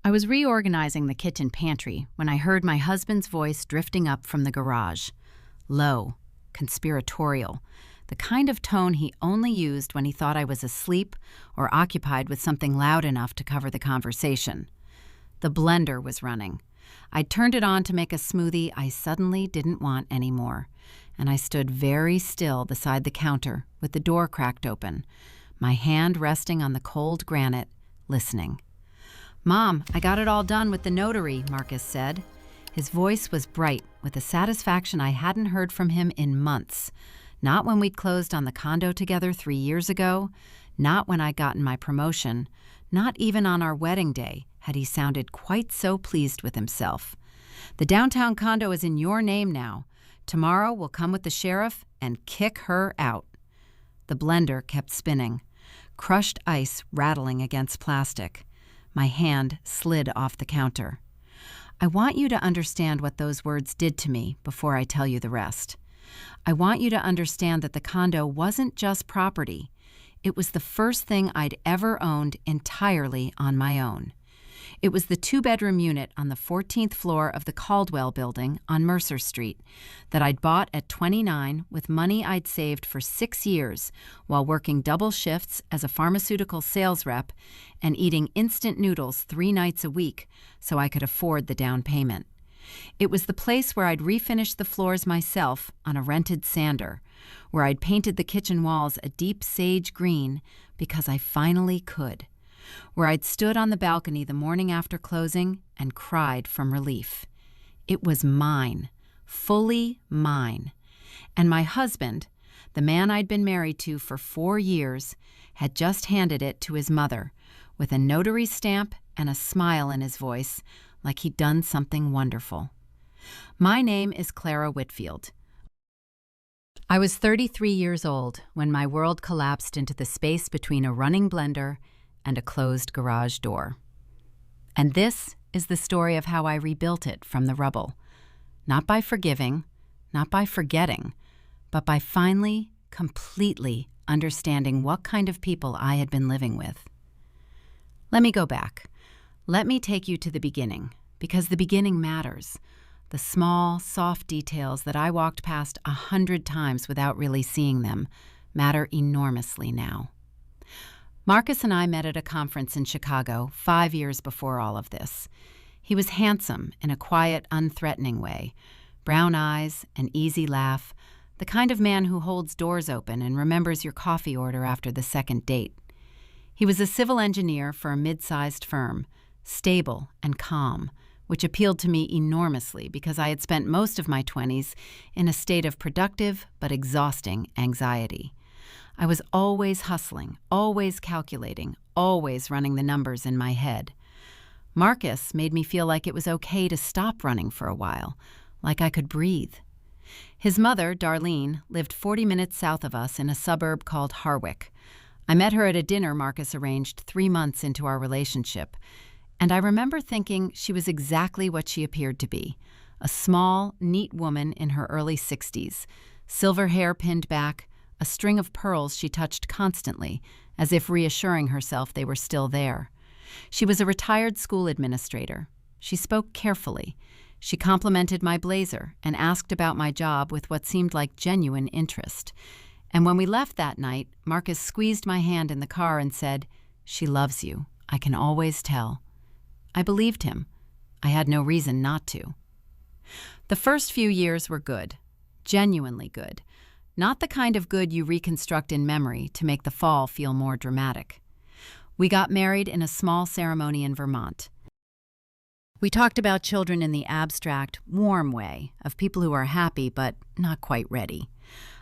I was reorganizing the kitchen pantry when I heard my husband's voice drifting up from the garage. Low, conspiratorial, the kind of tone he only used when he thought I was asleep or occupied with something loud enough to cover the conversation. The blender was running. I'd turned it on to make a smoothie I suddenly didn't want anymore, and I stood very still beside the counter with the door cracked open, my hand resting on the cold granite, listening. "Mom, I got it all done with the notary," Marcus said. His voice was bright with a satisfaction I hadn't heard from him in months. Not when we'd closed on the condo together 3 years ago, not when I'd gotten my promotion, not even on our wedding day had he sounded quite so pleased with himself. "The downtown condo is in your name now. Tomorrow we'll come with the sheriff and kick her out." The blender kept spinning, crushed ice rattling against plastic. My hand slid off the counter. I want you to understand what those words did to me before I tell you the rest. I want you to understand that the condo wasn't just property. It was the first thing I'd ever owned entirely on my own. It was the 2-bedroom unit on the 14th floor of the Caldwell building on Mercer Street that I'd bought at 29 with money I'd saved for 6 years while working double shifts as a pharmaceutical sales rep and eating instant noodles 3 nights a week so I could afford the down payment. It was the place where I'd refinished the floors myself on a rented sander, where I'd painted the kitchen walls a deep sage green because I finally could, where I'd stood on the balcony the morning after closing and cried from relief. It was mine, fully mine. And my husband, the man I'd been married to for 4 years, had just handed it to his mother, with a notary stamp and a smile in his voice, like he'd done something wonderful. My name is Clara Whitfield. I was 33 years old when my world collapsed into the space between a running blender and a closed garage door. And this is the story of how I rebuilt it from the rubble. Not by forgiving, not by forgetting, but by finally, completely understanding what kind of people I had been living with. Let me go back. Let me take you to the beginning, because the beginning matters. The small, soft details that I walked past 100 times without really seeing them matter enormously now. Marcus and I met at a conference in Chicago 5 years before all of this. He was handsome in a quiet, unthreatening way, brown eyes, an easy laugh, the kind of man who holds doors open and remembers your coffee order after the second date. He was a civil engineer for a mid-sized firm, stable and calm, which appealed to me enormously because I had spent most of my 20s in a state of productive but exhausting anxiety. I was always hustling, always calculating, always running the numbers in my head. Marcus made me feel like it was okay to stop running for a while, like I could breathe. His mother, Darlene, lived 40 minutes south of us in a suburb called Harwick. I met her at a dinner Marcus arranged 3 months into our relationship, and I remember thinking she was exactly what she appeared to be, a small, neat woman in her early 60s, silver hair pinned back, a string of pearls she touched constantly, as if reassuring herself they were still there. She was a retired school administrator. She spoke carefully. She complimented my blazer and asked about my job with what seemed like genuine interest. And when we left that night, Marcus squeezed my hand in the car and said, "She loves you. I can always tell." I believed him. I had no reason not to. The first few years were good, genuinely good. Not the kind of good you reconstruct in memory to make the fall feel more dramatic. We got married in a small ceremony in Vermont. We talked about children in the abstract, warm way of people who are happy but not quite ready.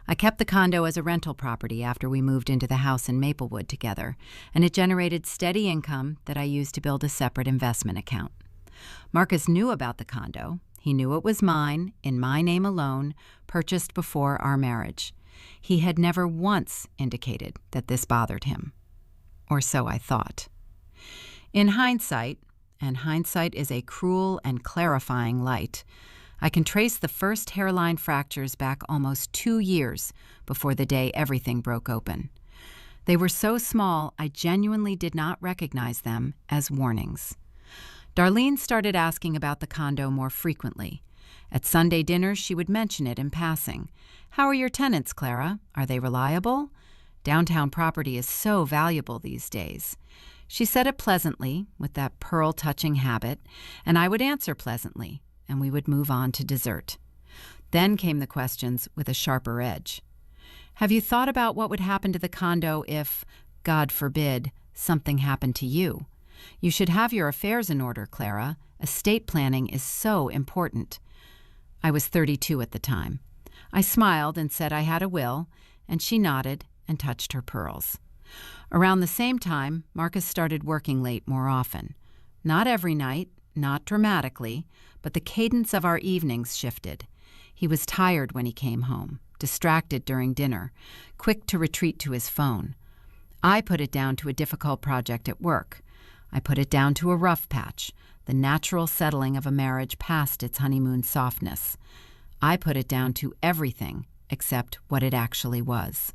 I kept the condo as a rental property after we moved into the house in Maplewood together, and it generated steady income that I used to build a separate investment account. Marcus knew about the condo. He knew it was mine, in my name alone, purchased before our marriage. He had never once indicated that this bothered him. Or so I thought. In hindsight, and hindsight is a cruel and clarifying light, I can trace the first hairline fractures back almost 2 years before the day everything broke open. They were so small I genuinely did not recognize them as warnings. Darlene started asking about the condo more frequently. At Sunday dinners, she would mention it in passing. "How are your tenants, Clara? Are they reliable? Downtown property is so valuable these days." She said it pleasantly, with that pearl-touching habit, and I would answer pleasantly, and we would move on to dessert. Then came the questions with a sharper edge. "Have you thought about what would happen to the condo if, God forbid, something happened to you? You should have your affairs in order, Clara. Estate planning is so important." I was 32 at the time. I smiled and said I had a will, and she nodded and touched her pearls. Around the same time, Marcus started working late more often. Not every night, not dramatically, but the cadence of our evenings shifted. He was tired when he came home, distracted during dinner, quick to retreat to his phone. I put it down to a difficult project at work. I put it down to a rough patch, the natural settling of a marriage past its honeymoon softness. I put it down to everything except what it actually was.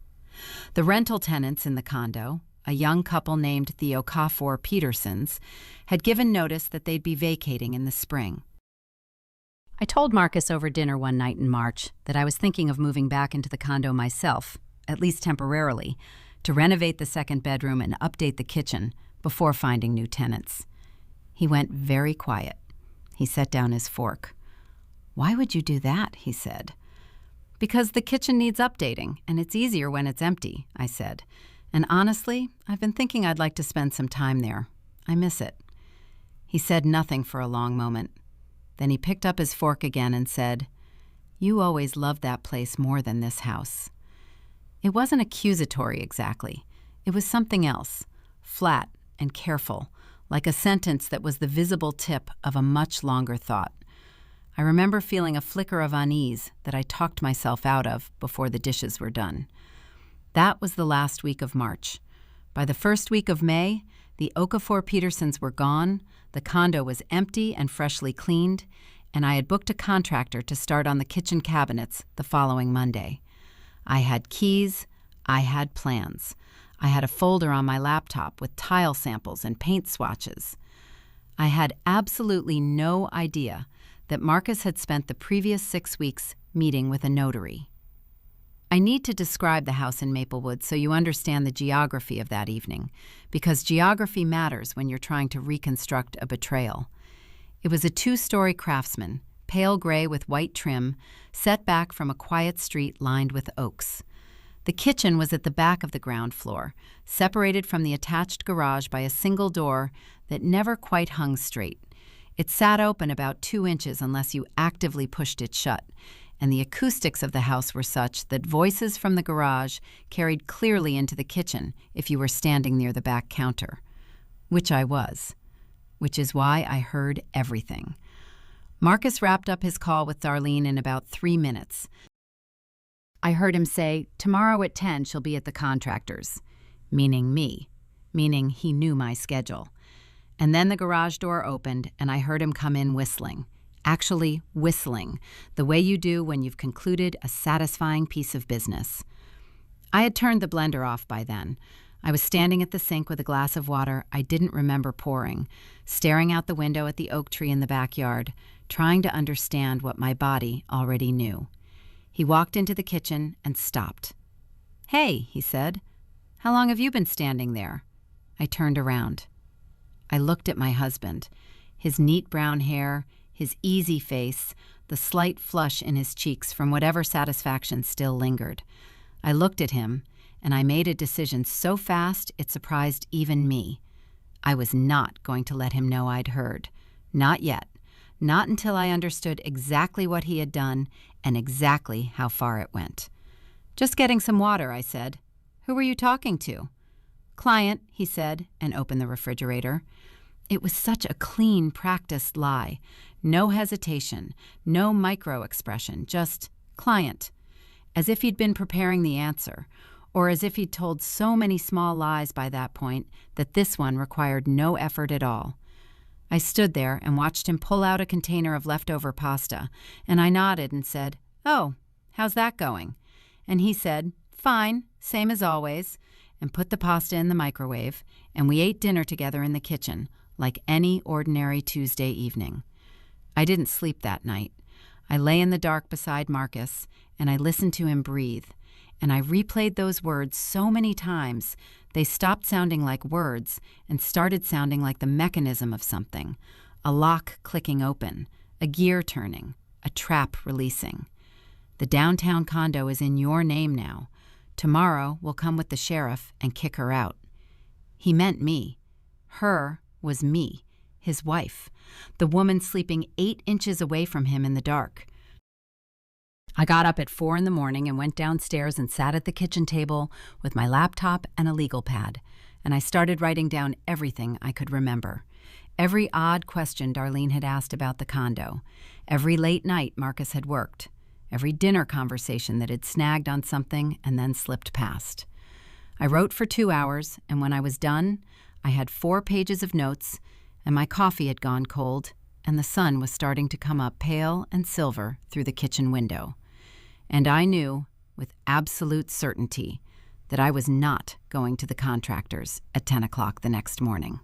The rental tenants in the condo, a young couple named the Okafor Petersons, had given notice that they'd be vacating in the spring. I told Marcus over dinner one night in March that I was thinking of moving back into the condo myself, at least temporarily, to renovate the second bedroom and update the kitchen before finding new tenants. He went very quiet. He set down his fork. "Why would you do that?" he said. "Because the kitchen needs updating, and it's easier when it's empty," I said. "And honestly, I've been thinking I'd like to spend some time there. I miss it." He said nothing for a long moment. Then he picked up his fork again and said, "You always loved that place more than this house." It wasn't accusatory exactly. It was something else, flat and careful, like a sentence that was the visible tip of a much longer thought. I remember feeling a flicker of unease that I talked myself out of before the dishes were done. That was the last week of March. By the first week of May, the Okafor Petersons were gone, the condo was empty and freshly cleaned, and I had booked a contractor to start on the kitchen cabinets the following Monday. I had keys, I had plans. I had a folder on my laptop with tile samples and paint swatches. I had absolutely no idea that Marcus had spent the previous 6 weeks meeting with a notary. I need to describe the house in Maplewood so you understand the geography of that evening, because geography matters when you're trying to reconstruct a betrayal. It was a 2-story Craftsman, pale gray with white trim, set back from a quiet street lined with oaks. The kitchen was at the back of the ground floor, separated from the attached garage by a single door that never quite hung straight. It sat open about 2 inches unless you actively pushed it shut, and the acoustics of the house were such that voices from the garage carried clearly into the kitchen if you were standing near the back counter. Which I was. Which is why I heard everything. Marcus wrapped up his call with Darlene in about 3 minutes. I heard him say, "Tomorrow at 10 she'll be at the contractor's," meaning me, meaning he knew my schedule. And then the garage door opened, and I heard him come in whistling. Actually whistling, the way you do when you've concluded a satisfying piece of business. I had turned the blender off by then. I was standing at the sink with a glass of water I didn't remember pouring, staring out the window at the oak tree in the backyard, trying to understand what my body already knew. He walked into the kitchen and stopped. "Hey," he said. "How long have you been standing there?" I turned around. I looked at my husband, his neat brown hair, his easy face, the slight flush in his cheeks from whatever satisfaction still lingered. I looked at him, and I made a decision so fast it surprised even me. I was not going to let him know I'd heard. Not yet. Not until I understood exactly what he had done and exactly how far it went. "Just getting some water," I said. "Who were you talking to?" "Client," he said, and opened the refrigerator. It was such a clean, practiced lie. No hesitation, no micro-expression, just client. As if he'd been preparing the answer, or as if he'd told so many small lies by that point that this one required no effort at all. I stood there and watched him pull out a container of leftover pasta, and I nodded and said, "Oh, how's that going?" And he said, "Fine, same as always," and put the pasta in the microwave, and we ate dinner together in the kitchen, like any ordinary Tuesday evening. I didn't sleep that night. I lay in the dark beside Marcus, and I listened to him breathe, and I replayed those words so many times they stopped sounding like words and started sounding like the mechanism of something, a lock clicking open, a gear turning, a trap releasing. The downtown condo is in your name now. Tomorrow we'll come with the sheriff and kick her out. He meant me. Her was me, his wife, the woman sleeping 8 inches away from him in the dark. I got up at 4 in the morning and went downstairs and sat at the kitchen table with my laptop and a legal pad, and I started writing down everything I could remember. Every odd question Darlene had asked about the condo, every late night Marcus had worked, every dinner conversation that had snagged on something and then slipped past. I wrote for 2 hours, and when I was done, I had 4 pages of notes, and my coffee had gone cold, and the sun was starting to come up pale and silver through the kitchen window. And I knew, with absolute certainty, that I was not going to the contractors at 10 o'clock the next morning.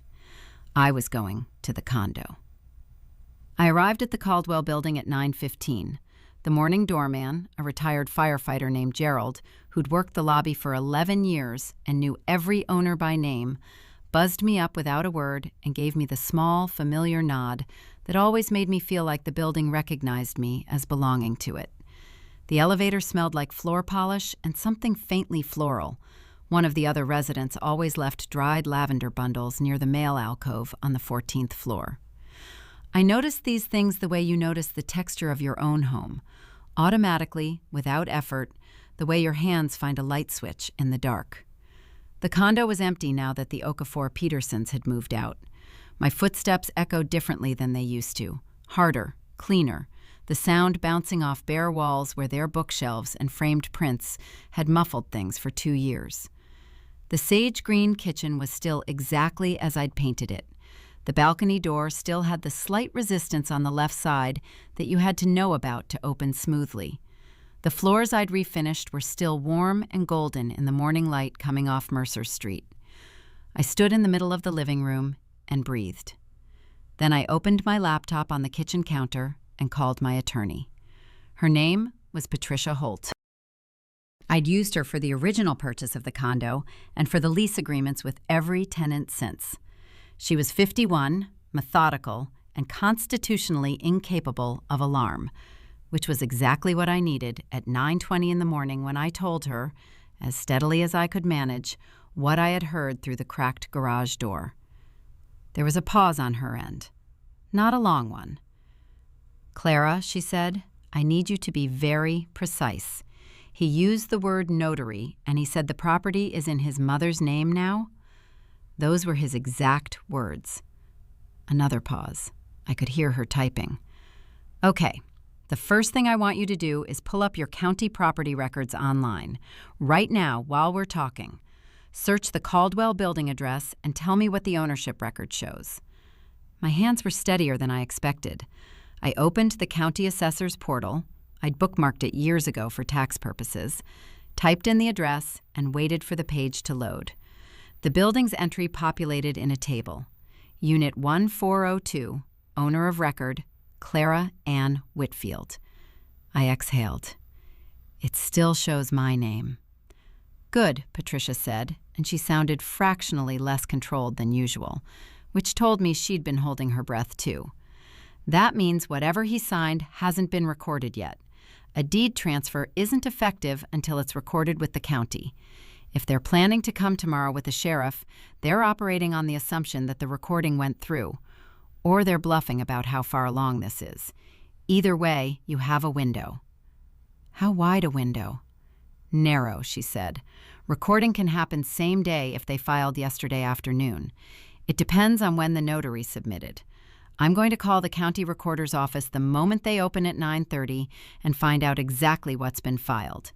I was going to the condo. I arrived at the Caldwell building at 9:15. The morning doorman, a retired firefighter named Gerald, who'd worked the lobby for 11 years and knew every owner by name, buzzed me up without a word and gave me the small, familiar nod that always made me feel like the building recognized me as belonging to it. The elevator smelled like floor polish and something faintly floral. One of the other residents always left dried lavender bundles near the mail alcove on the 14th floor. I noticed these things the way you notice the texture of your own home, automatically, without effort, the way your hands find a light switch in the dark. The condo was empty now that the Okafor Petersons had moved out. My footsteps echoed differently than they used to, harder, cleaner, the sound bouncing off bare walls where their bookshelves and framed prints had muffled things for 2 years. The sage green kitchen was still exactly as I'd painted it. The balcony door still had the slight resistance on the left side that you had to know about to open smoothly. The floors I'd refinished were still warm and golden in the morning light coming off Mercer Street. I stood in the middle of the living room and breathed. Then I opened my laptop on the kitchen counter and called my attorney. Her name was Patricia Holt. I'd used her for the original purchase of the condo and for the lease agreements with every tenant since. She was 51, methodical, and constitutionally incapable of alarm, which was exactly what I needed at 9:20 in the morning when I told her, as steadily as I could manage, what I had heard through the cracked garage door. There was a pause on her end. Not a long one. "Clara," she said, "I need you to be very precise. He used the word notary, and he said the property is in his mother's name now?" Those were his exact words. Another pause. I could hear her typing. "Okay, the first thing I want you to do is pull up your county property records online. Right now, while we're talking. Search the Caldwell building address and tell me what the ownership record shows." My hands were steadier than I expected. I opened the county assessor's portal. I'd bookmarked it years ago for tax purposes, typed in the address, and waited for the page to load. The building's entry populated in a table. Unit 1402, owner of record, Clara Ann Whitfield. I exhaled. It still shows my name. "Good," Patricia said, and she sounded fractionally less controlled than usual, which told me she'd been holding her breath too. "That means whatever he signed hasn't been recorded yet. A deed transfer isn't effective until it's recorded with the county. If they're planning to come tomorrow with the sheriff, they're operating on the assumption that the recording went through, or they're bluffing about how far along this is. Either way, you have a window." "How wide a window?" "Narrow," she said. "Recording can happen same day if they filed yesterday afternoon. It depends on when the notary submitted. I'm going to call the county recorder's office the moment they open at 9:30 and find out exactly what's been filed.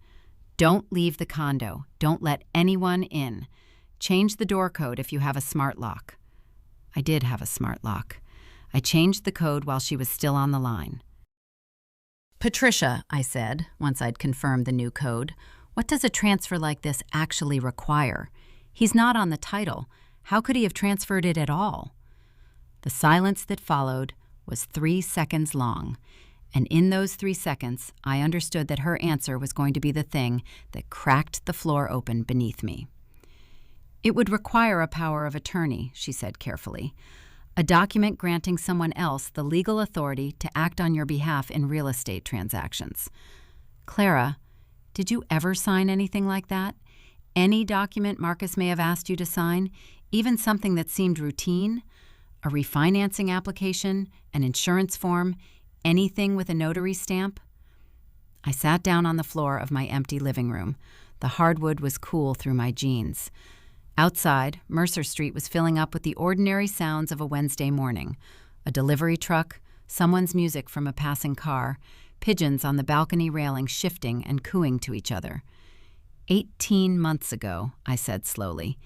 Don't leave the condo. Don't let anyone in. Change the door code if you have a smart lock." I did have a smart lock. I changed the code while she was still on the line. "Patricia," I said, once I'd confirmed the new code, "what does a transfer like this actually require? He's not on the title. How could he have transferred it at all?" The silence that followed was 3 seconds long, and in those 3 seconds, I understood that her answer was going to be the thing that cracked the floor open beneath me. "It would require a power of attorney," she said carefully, "a document granting someone else the legal authority to act on your behalf in real estate transactions." "Clara, did you ever sign anything like that? Any document Marcus may have asked you to sign, even something that seemed routine? A refinancing application, an insurance form, anything with a notary stamp?" I sat down on the floor of my empty living room. The hardwood was cool through my jeans. Outside, Mercer Street was filling up with the ordinary sounds of a Wednesday morning: a delivery truck, someone's music from a passing car, pigeons on the balcony railing shifting and cooing to each other. 18 months ago, I said slowly,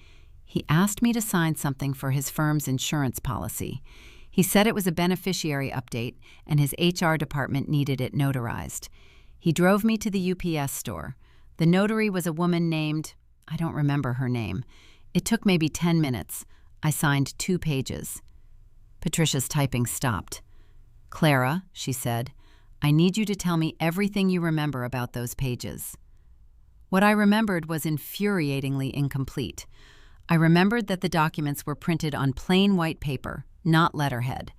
he asked me to sign something for his firm's insurance policy. He said it was a beneficiary update and his HR department needed it notarized. He drove me to the UPS store. The notary was a woman named, I don't remember her name. It took maybe 10 minutes. I signed 2 pages. Patricia's typing stopped. "Clara," she said, "I need you to tell me everything you remember about those pages." What I remembered was infuriatingly incomplete. I remembered that the documents were printed on plain white paper, not letterhead.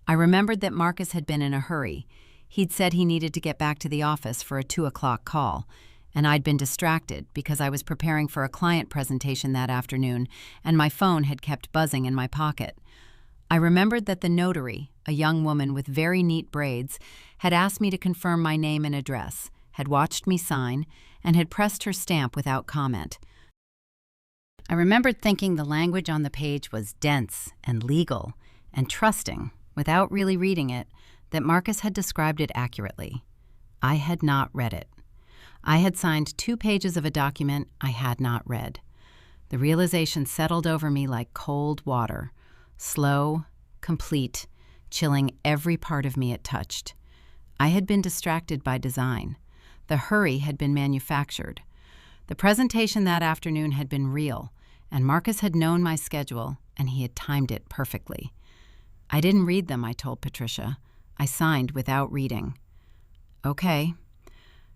I remembered that Marcus had been in a hurry. He'd said he needed to get back to the office for a 2 o'clock call, and I'd been distracted because I was preparing for a client presentation that afternoon, and my phone had kept buzzing in my pocket. I remembered that the notary, a young woman with very neat braids, had asked me to confirm my name and address, had watched me sign, and had pressed her stamp without comment. I remembered thinking the language on the page was dense and legal, and trusting, without really reading it, that Marcus had described it accurately. I had not read it. I had signed 2 pages of a document I had not read. The realization settled over me like cold water, slow, complete, chilling every part of me it touched. I had been distracted by design. The hurry had been manufactured. The presentation that afternoon had been real, and Marcus had known my schedule, and he had timed it perfectly. I didn't read them, I told Patricia. I signed without reading. "Okay."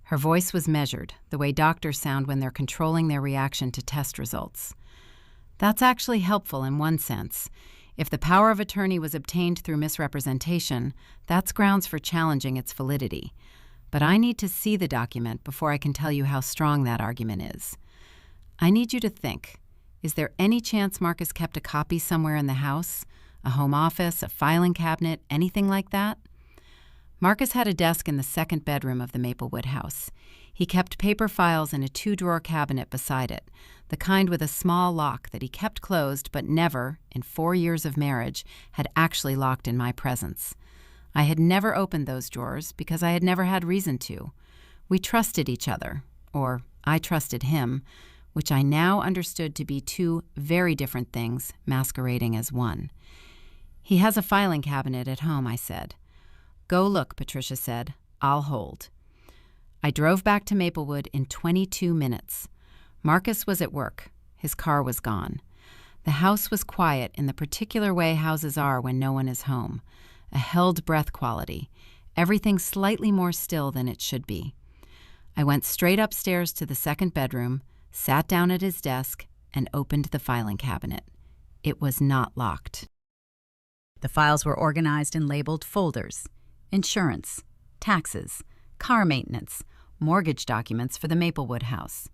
Her voice was measured, the way doctors sound when they're controlling their reaction to test results. "That's actually helpful in one sense. If the power of attorney was obtained through misrepresentation, that's grounds for challenging its validity. But I need to see the document before I can tell you how strong that argument is. I need you to think, is there any chance Marcus kept a copy somewhere in the house? A home office, a filing cabinet, anything like that? Marcus had a desk in the 2nd bedroom of the Maplewood house. He kept paper files in a 2-drawer cabinet beside it, the kind with a small lock that he kept closed but never, in 4 years of marriage, had actually locked in my presence. I had never opened those drawers because I had never had reason to. We trusted each other, or I trusted him, which I now understood to be 2 very different things masquerading as one. "He has a filing cabinet at home," I said. "Go look," Patricia said. "I'll hold." I drove back to Maplewood in 22 minutes. Marcus was at work. His car was gone. The house was quiet in the particular way houses are when no one is home. A held-breath quality, everything slightly more still than it should be. I went straight upstairs to the 2nd bedroom, sat down at his desk, and opened the filing cabinet. It was not locked. The files were organized and labeled folders: insurance, taxes, car maintenance, mortgage documents for the Maplewood house.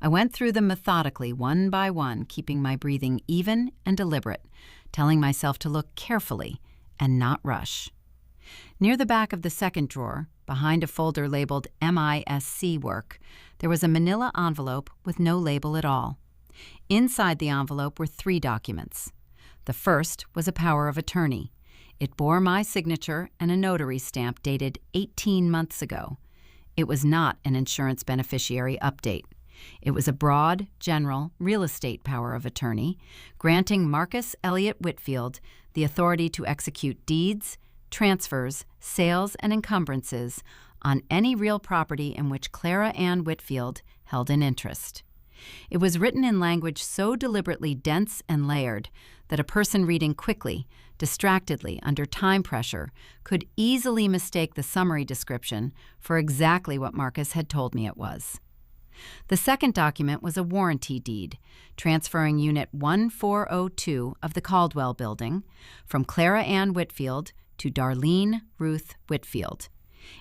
I went through them methodically, one by one, keeping my breathing even and deliberate, telling myself to look carefully and not rush. Near the back of the 2nd drawer, behind a folder labeled MISC work, there was a manila envelope with no label at all. Inside the envelope were 3 documents. The first was a power of attorney. It bore my signature and a notary stamp dated 18 months ago. It was not an insurance beneficiary update. It was a broad, general, real estate power of attorney, granting Marcus Elliott Whitfield the authority to execute deeds, transfers, sales, and encumbrances on any real property in which Clara Ann Whitfield held an interest. It was written in language so deliberately dense and layered that a person reading quickly, distractedly under time pressure, could easily mistake the summary description for exactly what Marcus had told me it was. The second document was a warranty deed, transferring Unit 1402 of the Caldwell Building from Clara Ann Whitfield to Darlene Ruth Whitfield.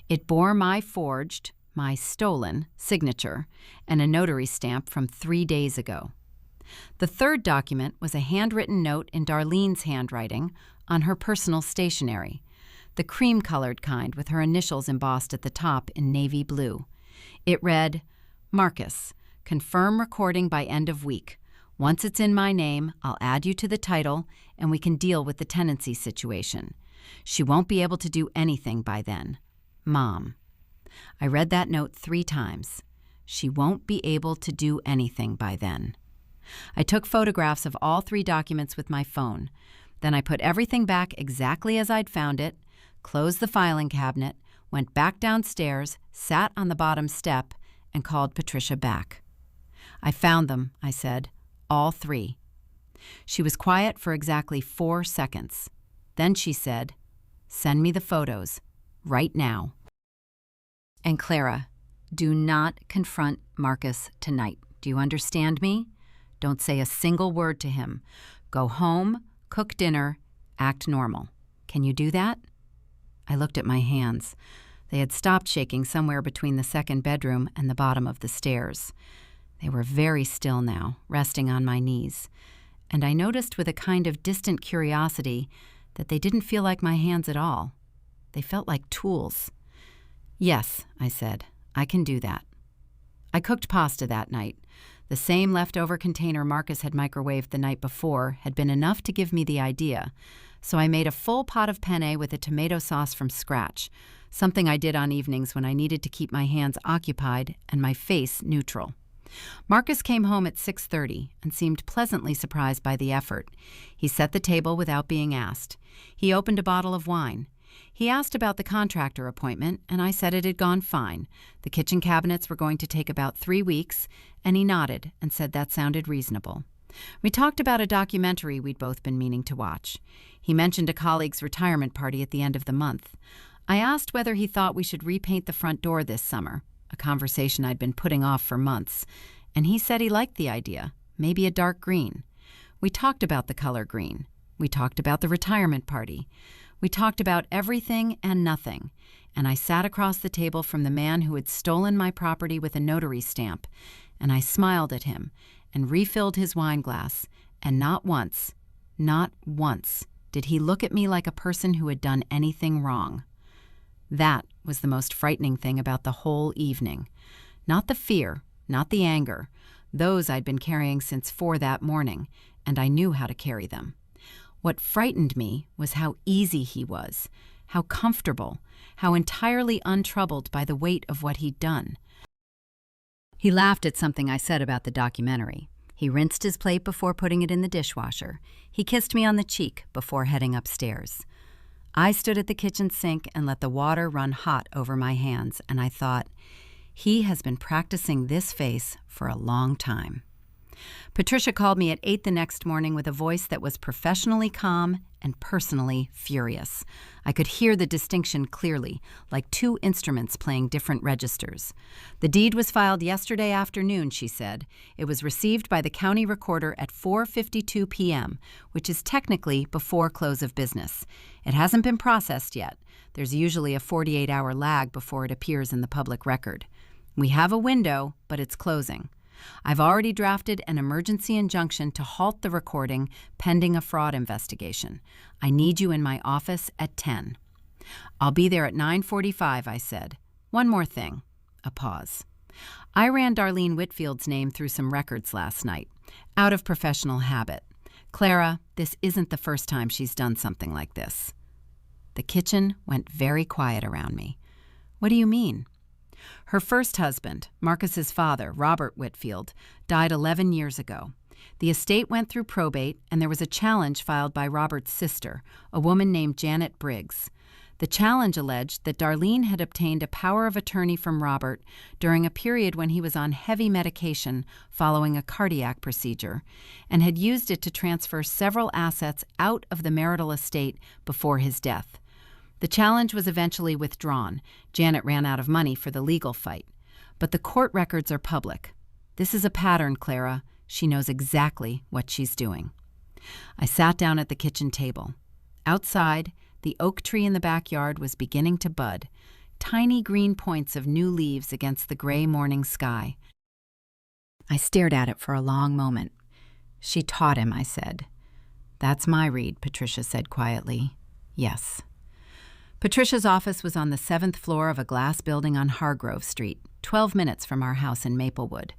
It bore my forged, my stolen, signature and a notary stamp from 3 days ago. The third document was a handwritten note in Darlene's handwriting on her personal stationery, the cream-colored kind with her initials embossed at the top in navy blue. It read, "Marcus, confirm recording by end of week. Once it's in my name, I'll add you to the title and we can deal with the tenancy situation. She won't be able to do anything by then. Mom." I read that note 3 times. She won't be able to do anything by then. I took photographs of all 3 documents with my phone. Then I put everything back exactly as I'd found it, closed the filing cabinet, went back downstairs, sat on the bottom step, and called Patricia back. "I found them," I said, "all 3. She was quiet for exactly 4 seconds. Then she said, "Send me the photos, right now. And Clara, do not confront Marcus tonight. Do you understand me? Don't say a single word to him. Go home, cook dinner, act normal. Can you do that?" I looked at my hands. They had stopped shaking somewhere between the second bedroom and the bottom of the stairs. They were very still now, resting on my knees. And I noticed with a kind of distant curiosity that they didn't feel like my hands at all. They felt like tools. "Yes," I said, "I can do that." I cooked pasta that night. The same leftover container Marcus had microwaved the night before had been enough to give me the idea, so I made a full pot of penne with a tomato sauce from scratch, something I did on evenings when I needed to keep my hands occupied and my face neutral. Marcus came home at 6:30 and seemed pleasantly surprised by the effort. He set the table without being asked. He opened a bottle of wine. He asked about the contractor appointment, and I said it had gone fine. The kitchen cabinets were going to take about 3 weeks, and he nodded and said that sounded reasonable. We talked about a documentary we'd both been meaning to watch. He mentioned a colleague's retirement party at the end of the month. I asked whether he thought we should repaint the front door this summer, a conversation I'd been putting off for months, and he said he liked the idea, maybe a dark green. We talked about the color green. We talked about the retirement party. We talked about everything and nothing, and I sat across the table from the man who had stolen my property with a notary stamp, and I smiled at him and refilled his wine glass, and not once did he look at me like a person who had done anything wrong. That was the most frightening thing about the whole evening. Not the fear, not the anger. Those I'd been carrying since 4 that morning, and I knew how to carry them. What frightened me was how easy he was, how comfortable, how entirely untroubled by the weight of what he'd done. He laughed at something I said about the documentary. He rinsed his plate before putting it in the dishwasher. He kissed me on the cheek before heading upstairs. I stood at the kitchen sink and let the water run hot over my hands, and I thought, he has been practicing this face for a long time. Patricia called me at 8 the next morning with a voice that was professionally calm and personally furious. I could hear the distinction clearly, like 2 instruments playing different registers. "The deed was filed yesterday afternoon," she said. "It was received by the county recorder at 4:52 p.m., which is technically before close of business. It hasn't been processed yet. There's usually a 48-hour lag before it appears in the public record. We have a window, but it's closing. I've already drafted an emergency injunction to halt the recording pending a fraud investigation. I need you in my office at 10. "I'll be there at 9:45, I said. "One more thing." A pause. I ran Darlene Whitfield's name through some records last night, out of professional habit. "Clara, this isn't the first time she's done something like this." The kitchen went very quiet around me. "What do you mean?" Her first husband, Marcus's father, Robert Whitfield, died 11 years ago. The estate went through probate, and there was a challenge filed by Robert's sister, a woman named Janet Briggs. The challenge alleged that Darlene had obtained a power of attorney from Robert during a period when he was on heavy medication following a cardiac procedure, and had used it to transfer several assets out of the marital estate before his death. The challenge was eventually withdrawn. Janet ran out of money for the legal fight. But the court records are public. This is a pattern, Clara. She knows exactly what she's doing. I sat down at the kitchen table. Outside, the oak tree in the backyard was beginning to bud, tiny green points of new leaves against the gray morning sky. I stared at it for a long moment. She taught him, I said. That's my read, Patricia said quietly. Yes. Patricia's office was on the 7th floor of a glass building on Hargrove Street, 12 minutes from our house in Maplewood.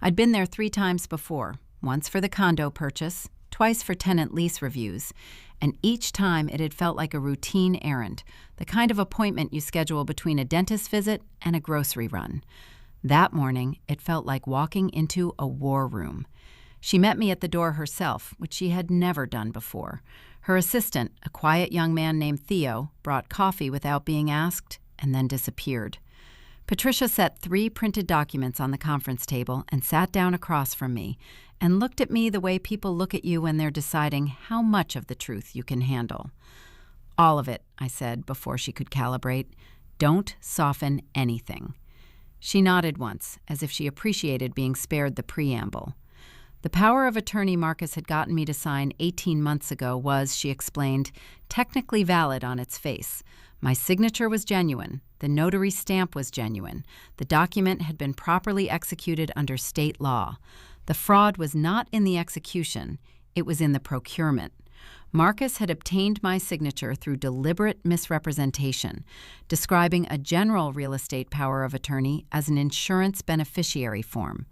I'd been there 3 times before, once for the condo purchase, twice for tenant lease reviews, and each time it had felt like a routine errand, the kind of appointment you schedule between a dentist visit and a grocery run. That morning, it felt like walking into a war room. She met me at the door herself, which she had never done before. Her assistant, a quiet young man named Theo, brought coffee without being asked and then disappeared. Patricia set 3 printed documents on the conference table and sat down across from me and looked at me the way people look at you when they're deciding how much of the truth you can handle. All of it, I said before she could calibrate. Don't soften anything. She nodded once, as if she appreciated being spared the preamble. The power of attorney Marcus had gotten me to sign 18 months ago was, she explained, technically valid on its face. My signature was genuine. The notary stamp was genuine. The document had been properly executed under state law. The fraud was not in the execution. It was in the procurement. Marcus had obtained my signature through deliberate misrepresentation, describing a general real estate power of attorney as an insurance beneficiary form.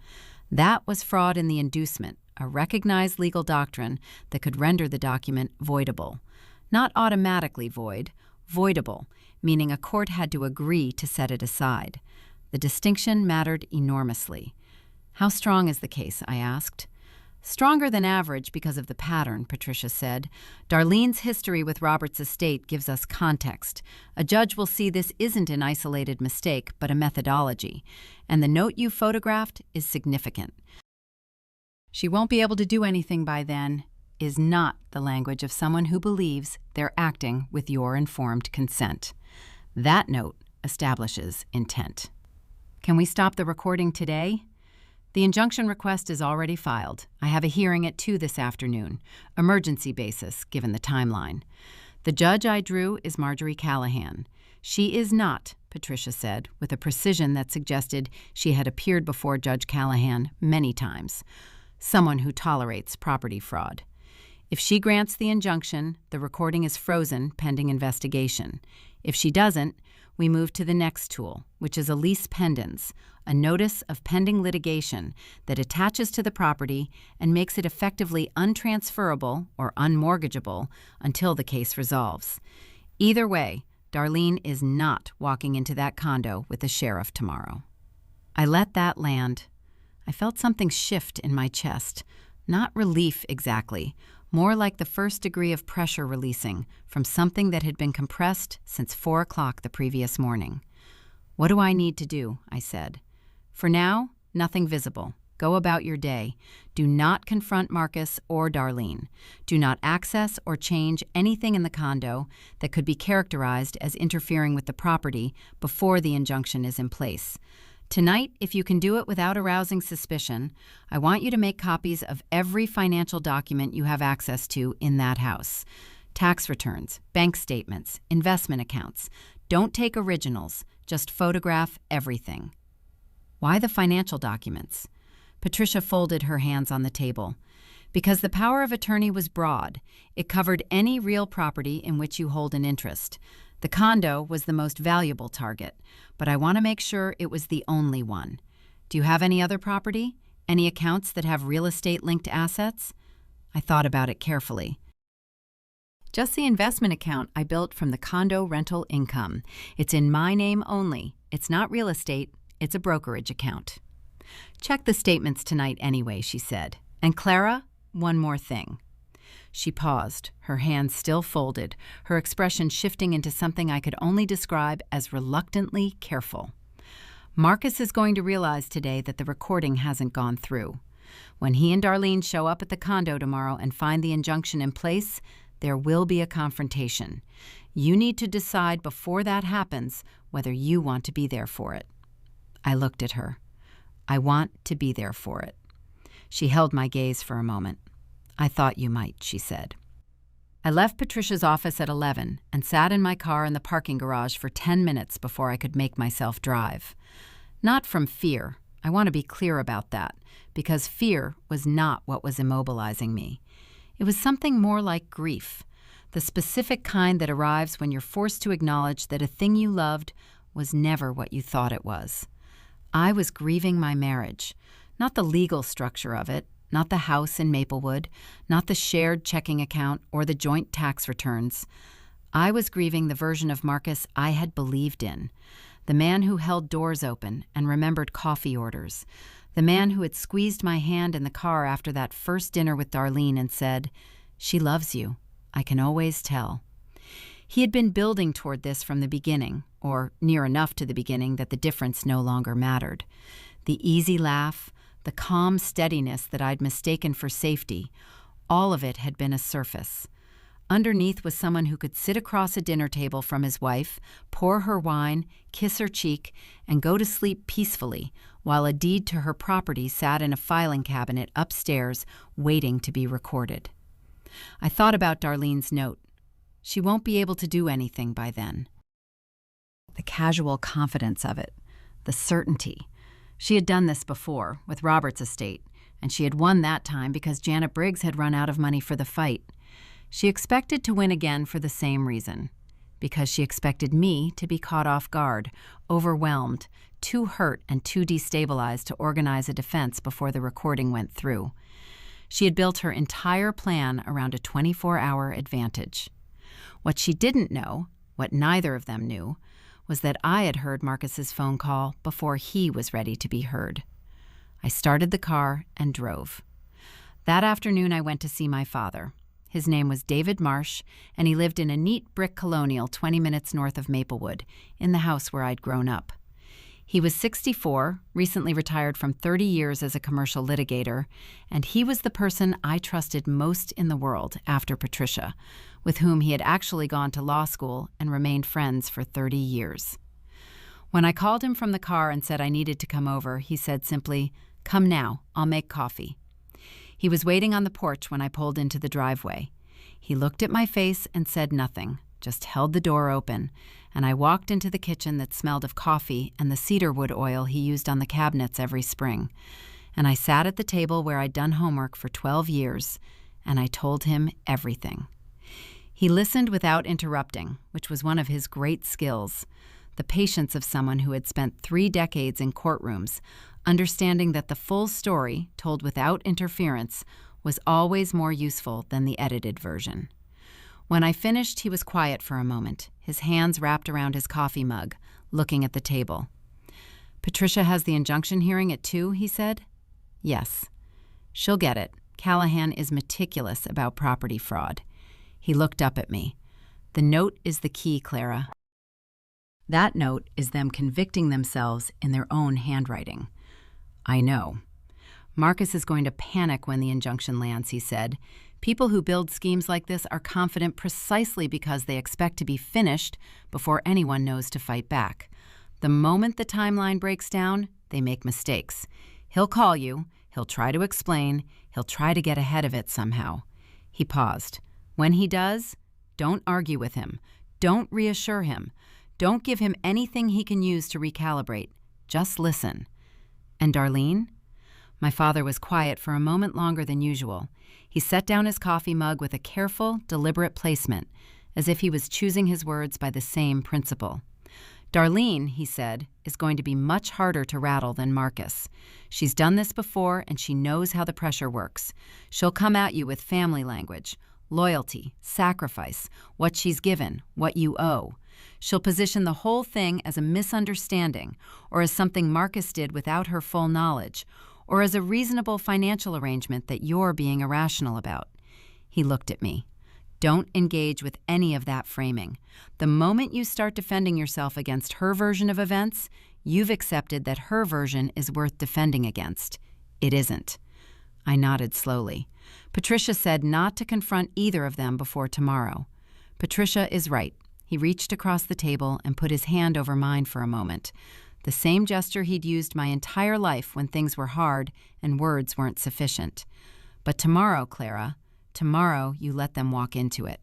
That was fraud in the inducement, a recognized legal doctrine that could render the document voidable. Not automatically void, voidable, meaning a court had to agree to set it aside. The distinction mattered enormously. How strong is the case? I asked. Stronger than average because of the pattern, Patricia said. Darlene's history with Robert's estate gives us context. A judge will see this isn't an isolated mistake, but a methodology. And the note you photographed is significant. She won't be able to do anything by then is not the language of someone who believes they're acting with your informed consent. That note establishes intent. Can we stop the recording today? The injunction request is already filed. I have a hearing at 2 this afternoon, emergency basis, given the timeline. The judge I drew is Marjorie Callahan. She is not, Patricia said, with a precision that suggested she had appeared before Judge Callahan many times, someone who tolerates property fraud. If she grants the injunction, the recording is frozen pending investigation. If she doesn't, we move to the next tool, which is a lease pendens, a notice of pending litigation that attaches to the property and makes it effectively untransferable or unmortgageable until the case resolves. Either way, Darlene is not walking into that condo with the sheriff tomorrow. I let that land. I felt something shift in my chest, not relief exactly, more like the first degree of pressure releasing from something that had been compressed since 4 o'clock the previous morning. What do I need to do? I said. For now, nothing visible. Go about your day. Do not confront Marcus or Darlene. Do not access or change anything in the condo that could be characterized as interfering with the property before the injunction is in place. Tonight, if you can do it without arousing suspicion, I want you to make copies of every financial document you have access to in that house. Tax returns, bank statements, investment accounts. Don't take originals, just photograph everything. Why the financial documents? Patricia folded her hands on the table. Because the power of attorney was broad. It covered any real property in which you hold an interest. The condo was the most valuable target, but I want to make sure it was the only one. Do you have any other property? Any accounts that have real estate-linked assets? I thought about it carefully. Just the investment account I built from the condo rental income. It's in my name only. It's not real estate. It's a brokerage account. Check the statements tonight anyway, she said. And Clara, one more thing. She paused, her hands still folded, her expression shifting into something I could only describe as reluctantly careful. Marcus is going to realize today that the recording hasn't gone through. When he and Darlene show up at the condo tomorrow and find the injunction in place, there will be a confrontation. You need to decide before that happens whether you want to be there for it. I looked at her. I want to be there for it. She held my gaze for a moment. I thought you might, she said. I left Patricia's office at 11 and sat in my car in the parking garage for 10 minutes before I could make myself drive. Not from fear. I want to be clear about that, because fear was not what was immobilizing me. It was something more like grief, the specific kind that arrives when you're forced to acknowledge that a thing you loved was never what you thought it was. I was grieving my marriage, not the legal structure of it, not the house in Maplewood, not the shared checking account or the joint tax returns. I was grieving the version of Marcus I had believed in, the man who held doors open and remembered coffee orders, the man who had squeezed my hand in the car after that first dinner with Darlene and said, "She loves you. I can always tell." He had been building toward this from the beginning, or near enough to the beginning that the difference no longer mattered. The easy laugh, the calm steadiness that I'd mistaken for safety, all of it had been a surface. Underneath was someone who could sit across a dinner table from his wife, pour her wine, kiss her cheek, and go to sleep peacefully, while a deed to her property sat in a filing cabinet upstairs waiting to be recorded. I thought about Darlene's note. She won't be able to do anything by then. The casual confidence of it, the certainty. She had done this before, with Robert's estate, and she had won that time because Janet Briggs had run out of money for the fight. She expected to win again for the same reason, because she expected me to be caught off guard, overwhelmed, too hurt and too destabilized to organize a defense before the recording went through. She had built her entire plan around a 24-hour advantage. What she didn't know, what neither of them knew, was that I had heard Marcus's phone call before he was ready to be heard. I started the car and drove. That afternoon I went to see my father. His name was David Marsh, and he lived in a neat brick colonial 20 minutes north of Maplewood, in the house where I'd grown up. He was 64, recently retired from 30 years as a commercial litigator, and he was the person I trusted most in the world after Patricia, with whom he had actually gone to law school and remained friends for 30 years. When I called him from the car and said I needed to come over, he said simply, "Come now, I'll make coffee." He was waiting on the porch when I pulled into the driveway. He looked at my face and said nothing, just held the door open, and I walked into the kitchen that smelled of coffee and the cedarwood oil he used on the cabinets every spring. And I sat at the table where I'd done homework for 12 years, and I told him everything. He listened without interrupting, which was one of his great skills, the patience of someone who had spent 3 decades in courtrooms, understanding that the full story, told without interference, was always more useful than the edited version. When I finished, he was quiet for a moment, his hands wrapped around his coffee mug, looking at the table. "Patricia has the injunction hearing at 2, he said. "Yes. She'll get it. Callahan is meticulous about property fraud." He looked up at me. "The note is the key, Clara. That note is them convicting themselves in their own handwriting." "I know." "Marcus is going to panic when the injunction lands," he said. "People who build schemes like this are confident precisely because they expect to be finished before anyone knows to fight back. The moment the timeline breaks down, they make mistakes. He'll call you, he'll try to explain, he'll try to get ahead of it somehow." He paused. "When he does, don't argue with him. Don't reassure him. Don't give him anything he can use to recalibrate. Just listen." "And Darlene?" My father was quiet for a moment longer than usual. He set down his coffee mug with a careful, deliberate placement, as if he was choosing his words by the same principle. "Darlene," he said, "is going to be much harder to rattle than Marcus. She's done this before, and she knows how the pressure works. She'll come at you with family language, loyalty, sacrifice, what she's given, what you owe. She'll position the whole thing as a misunderstanding, or as something Marcus did without her full knowledge, or as a reasonable financial arrangement that you're being irrational about. He looked at me. Don't engage with any of that framing. The moment you start defending yourself against her version of events, you've accepted that her version is worth defending against. It isn't. I nodded slowly. Patricia said not to confront either of them before tomorrow. Patricia is right. He reached across the table and put his hand over mine for a moment. The same gesture he'd used my entire life when things were hard and words weren't sufficient. But tomorrow, Clara, tomorrow you let them walk into it.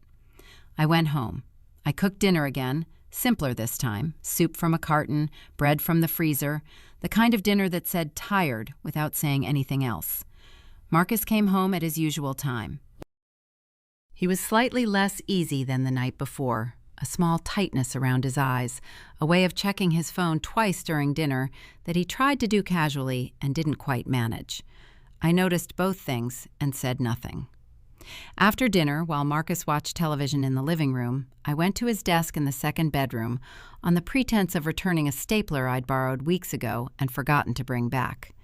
I went home. I cooked dinner again, simpler this time, soup from a carton, bread from the freezer, the kind of dinner that said tired without saying anything else. Marcus came home at his usual time. He was slightly less easy than the night before, a small tightness around his eyes, a way of checking his phone twice during dinner that he tried to do casually and didn't quite manage. I noticed both things and said nothing. After dinner, while Marcus watched television in the living room, I went to his desk in the second bedroom on the pretense of returning a stapler I'd borrowed weeks ago and forgotten to bring back.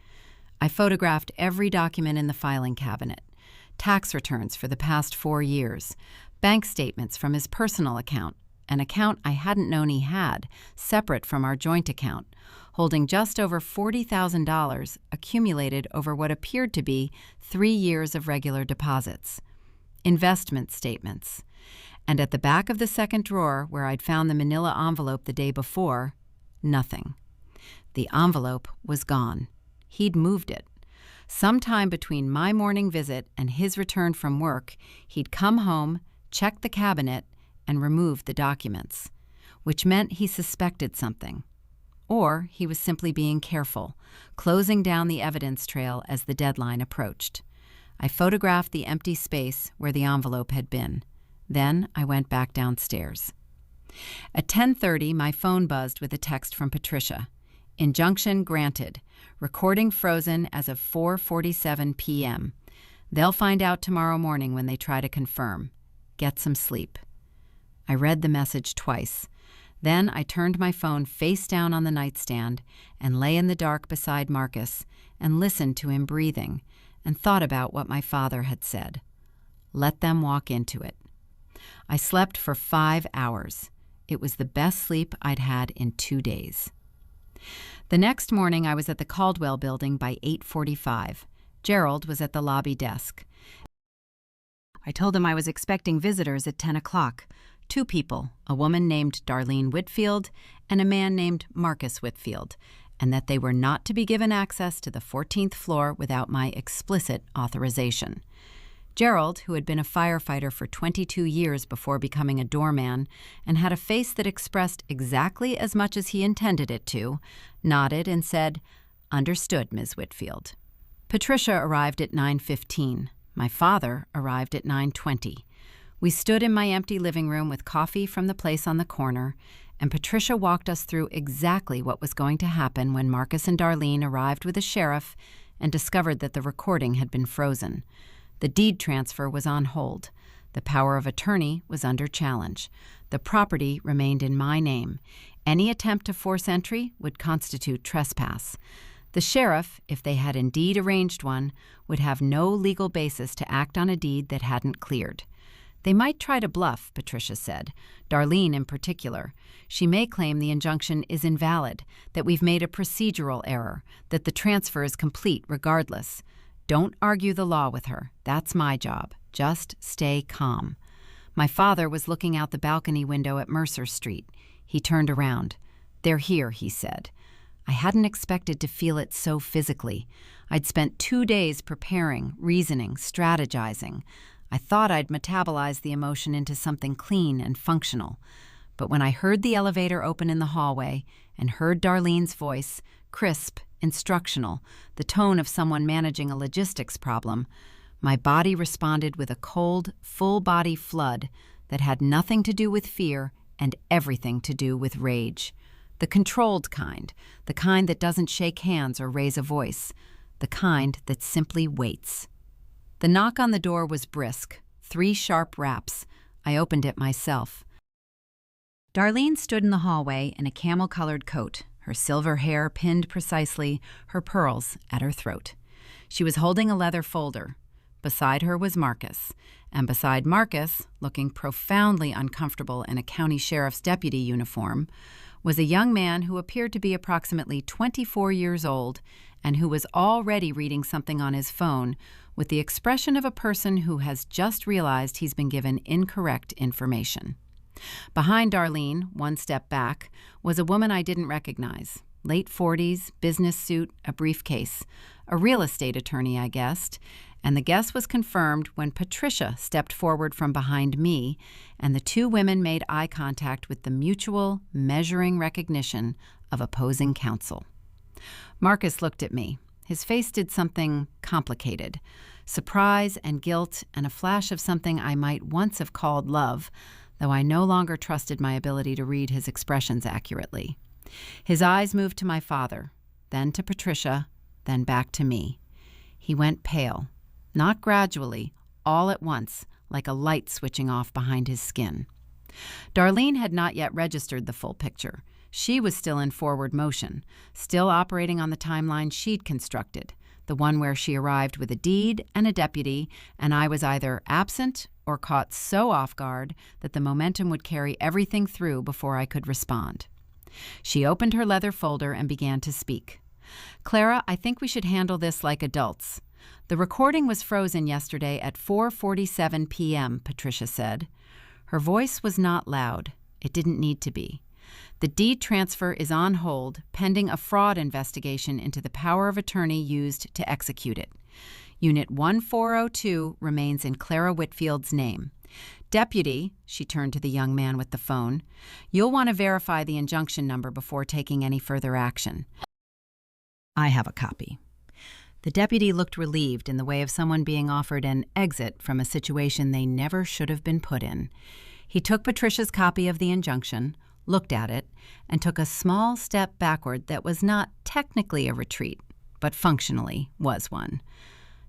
I photographed every document in the filing cabinet: tax returns for the past 4 years, bank statements from his personal account, an account I hadn't known he had, separate from our joint account, holding just over $40,000 accumulated over what appeared to be 3 years of regular deposits. Investment statements. And at the back of the second drawer, where I'd found the manila envelope the day before, nothing. The envelope was gone. He'd moved it. Sometime between my morning visit and his return from work, he'd come home, checked the cabinet, and removed the documents, which meant he suspected something. Or he was simply being careful, closing down the evidence trail as the deadline approached. I photographed the empty space where the envelope had been. Then I went back downstairs. At 10:30, my phone buzzed with a text from Patricia. Injunction granted. Recording frozen as of 4:47 p.m. They'll find out tomorrow morning when they try to confirm. Get some sleep. I read the message twice. Then I turned my phone face down on the nightstand and lay in the dark beside Marcus and listened to him breathing and thought about what my father had said. Let them walk into it. I slept for 5 hours. It was the best sleep I'd had in 2 days. The next morning I was at the Caldwell building by 8:45. Gerald was at the lobby desk. I told him I was expecting visitors at 10 o'clock. 2 people, a woman named Darlene Whitfield and a man named Marcus Whitfield, and that they were not to be given access to the 14th floor without my explicit authorization. Gerald, who had been a firefighter for 22 years before becoming a doorman and had a face that expressed exactly as much as he intended it to, nodded and said, "Understood, Ms. Whitfield." Patricia arrived at 9:15. My father arrived at 9:20. We stood in my empty living room with coffee from the place on the corner, and Patricia walked us through exactly what was going to happen when Marcus and Darlene arrived with a sheriff and discovered that the recording had been frozen. The deed transfer was on hold. The power of attorney was under challenge. The property remained in my name. Any attempt to force entry would constitute trespass. The sheriff, if they had indeed arranged one, would have no legal basis to act on a deed that hadn't cleared. They might try to bluff, Patricia said, Darlene in particular. She may claim the injunction is invalid, that we've made a procedural error, that the transfer is complete regardless. Don't argue the law with her. That's my job. Just stay calm. My father was looking out the balcony window at Mercer Street. He turned around. "They're here," he said. I hadn't expected to feel it so physically. I'd spent 2 days preparing, reasoning, strategizing. I thought I'd metabolize the emotion into something clean and functional. But when I heard the elevator open in the hallway and heard Darlene's voice, crisp, instructional, the tone of someone managing a logistics problem, my body responded with a cold, full-body flood that had nothing to do with fear and everything to do with rage. The controlled kind, the kind that doesn't shake hands or raise a voice, the kind that simply waits. The knock on the door was brisk, 3 sharp raps. I opened it myself. Darlene stood in the hallway in a camel-colored coat, her silver hair pinned precisely, her pearls at her throat. She was holding a leather folder. Beside her was Marcus. And beside Marcus, looking profoundly uncomfortable in a county sheriff's deputy uniform, was a young man who appeared to be approximately 24 years old and who was already reading something on his phone with the expression of a person who has just realized he's been given incorrect information. Behind Darlene, one step back, was a woman I didn't recognize. Late 40s, business suit, a briefcase. A real estate attorney, I guessed. And the guess was confirmed when Patricia stepped forward from behind me, and the two women made eye contact with the mutual, measuring recognition of opposing counsel. Marcus looked at me. His face did something complicated. Surprise and guilt and a flash of something I might once have called love, though I no longer trusted my ability to read his expressions accurately. His eyes moved to my father, then to Patricia, then back to me. He went pale, not gradually, all at once, like a light switching off behind his skin. Darlene had not yet registered the full picture. She was still in forward motion, still operating on the timeline she'd constructed, the one where she arrived with a deed and a deputy, and I was either absent or caught so off guard that the momentum would carry everything through before I could respond. She opened her leather folder and began to speak. "Clara, I think we should handle this like adults. The recording was frozen yesterday at 4:47 p.m., Patricia said. Her voice was not loud. It didn't need to be. The deed transfer is on hold, pending a fraud investigation into the power of attorney used to execute it. Unit 1402 remains in Clara Whitfield's name. Deputy," she turned to the young man with the phone, "you'll want to verify the injunction number before taking any further action." "I have a copy." The deputy looked relieved in the way of someone being offered an exit from a situation they never should have been put in. He took Patricia's copy of the injunction, looked at it, and took a small step backward that was not technically a retreat, but functionally was one.